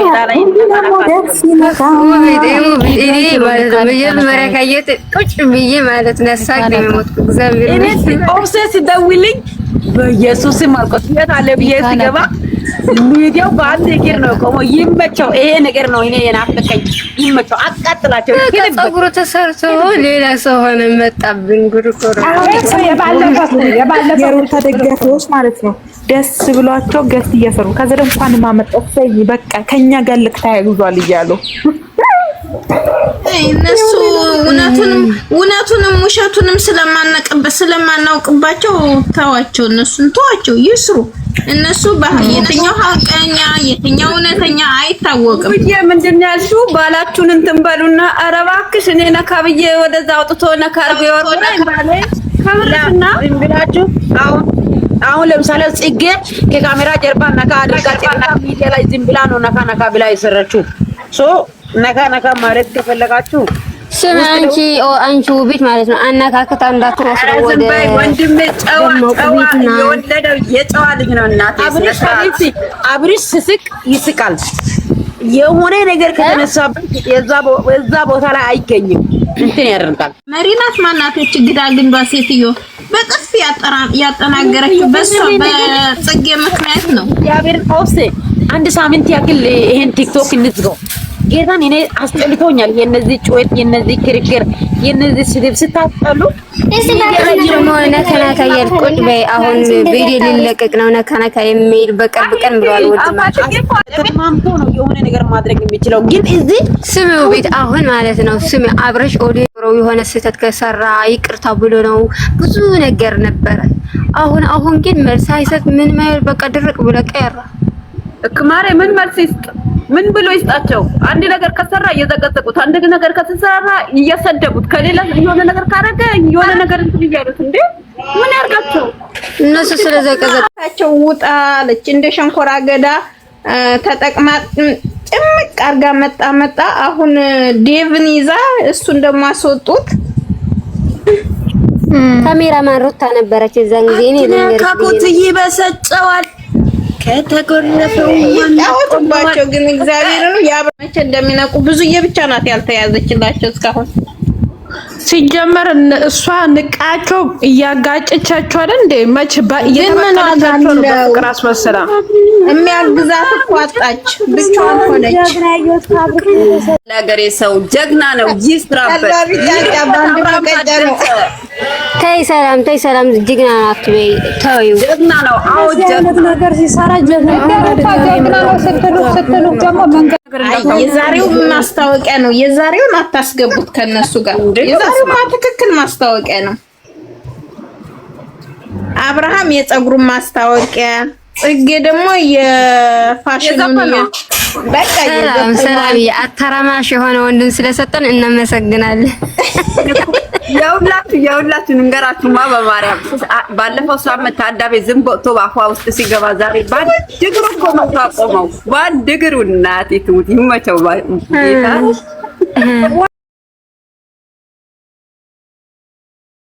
ካሜራ ላይ መጀመሪያ ካየሁት ቁጭ ብዬ ማለት ነው ሳቅ ነው የሞትኩት። እግዚአብሔር ኦብሴስ ደውልኝ በኢየሱስ ማርቆስ የት አለ ብዬ ሲገባ ሚዲያው በአንድ እግር ነው ቆሞ ይመቸው። ይሄ ነገር ነው እኔ የናፈቀኝ። ይመቸው አቃጥላቸው። ፀጉሩ ተሰርቶ ሌላ ሰው ሆነ መጣብን። ጉድ እኮ ነው። የሩታ ተደጋፊዎች ማለት ነው ደስ ብሏቸው ገስ እየሰሩ ከዛ ደግሞ እንኳን ማመጣው ሰይ በቃ ከኛ ጋር ልክ ተያይዟል እያሉ እነሱ እውነቱንም ውሸቱንም ስለማናውቅባቸው ተዋቸው። እነሱን ተዋቸው ይስሩ። እነሱ የትኛው ሀቀኛ የትኛው እውነተኛ አይታወቅም። ምንድነው ያልሽው? ባላችሁን እንትን በሉና ኧረ እባክሽ እኔ ነካ ብዬ ወደዛ አውጥቶ ነካ አርጎ ይወርዳል ካሜራና እንብላችሁ። አሁን ለምሳሌ ጽጌ ከካሜራ ጀርባ ነካ አድርጋ ሚዲያ ላይ ዝም ብላ ነው ነካ ብላ የሰራችው። ነካ ማለት ከፈለጋችሁ ስም አንቺ ውቢት ማለት ነው። አናካክታ እንዳትወስዱ ወደ ወንድሜ ጨዋ የወለደው የጨዋ ልጅ ነው። እናቴ አብሪሽ ስስቅ ይስቃል። የሆነ ነገር ከተነሳበት የዛ ቦታ ላይ አይገኝም። እንትን ያደርጋል። መሪናት ማናቶች ግዳ ግንዷ ሴትዮ በጥፍ ያጠናገረችው በሷ በጽጌ ምክንያት ነው። ያብር ኦፍሴ አንድ ሳምንት ያክል ይሄን ቲክቶክ እንዝጋው። ጌታን እኔ አስጠልቶኛል። የነዚህ ጩኸት፣ የነዚህ ክርክር፣ የነዚህ ስድብ ስታጠሉ ነካናካ ያልቆጥ በይ። አሁን ቪዲዮ ሊለቀቅ ነው። ነካናካ የሚል በቅርብ ቀን ብሏል። ተማምቶ ነው የሆነ ነገር ማድረግ የሚችለው። ግን እዚህ ስሚው ቤት አሁን ማለት ነው ስሚ አብረሽ ኦዲዮ የሆነ ስህተት ከሰራ ይቅርታ ብሎ ነው ብዙ ነገር ነበረ። አሁን ግን መልስ አይሰጥ ምን ማለት በቃ ድርቅ ብሎ ቀረ። እክማሬ ምን መልስ ይስጥ? ምን ብሎ ይስጣቸው? አንድ ነገር ከሰራ እየዘቀዘቁት፣ አንድ ነገር ከተሰራ እየሰደቡት፣ ከሌላ የሆነ ነገር ካረገ የሆነ ነገር እንትን እያሉት እንዴ ምን ያርጋቸው? እነሱ ስለዘቀዘቃቸው ውጣ አለች። እንደ ሸንኮራ አገዳ ተጠቅማ ጭምቅ አርጋ መጣ። አሁን ዴቭን ይዛ እሱን ደግሞ አስወጡት። ካሜራማን ሩታ ነበረች እዛን ጊዜ እኔ ልንገርሽ ካኮት ይበሰጨዋል ከተጎረፈው ያወጡባቸው። ግን እግዚአብሔርን ያብራቸ እንደሚነቁ ብዙዬ ብቻ ናት ያልተያዘችላቸው እስካሁን። ሲጀመር እሷ ንቃቸው እያጋጨቻቸው አይደል እንዴ? መች እየተመጣጣቸው ነው በፍቅር አስመስላ የሚያግዛት እኮ አጣች። ብቻዋን ሆነች። ለሀገሬ ሰው ጀግና ነው። ይስራበት ተይ ሰላም ጀግና ናት ወይ ተይው። ጀግና ነው። አዎ ጀግና ነገር ሲሰራ ጀግና ነው ስትሉ ደግሞ መንገድ የዛሬው ማስታወቂያ ነው። የዛሬውን አታስገቡት ከነሱ ጋር። የዛሬው ትክክል ማስታወቂያ ነው። አብርሃም የፀጉሩን ማስታወቂያ፣ ጽጌ ደግሞ የፋሽኑን በቃ ሰላም የአተራማሽ የሆነ ወንድን ስለሰጠን እናመሰግናለን። የሁላችሁ እንገራችሁማ በማርያም ባለፈው ሳምንት ታዳቤ ዝም ቦቶ ባፏ ውስጥ ሲገባ ዛሬ ባንድ እግሩ እኮ ነው ታቆመው። ባንድ እግሩ እናቴ ትሙት ይመቸው ጌታ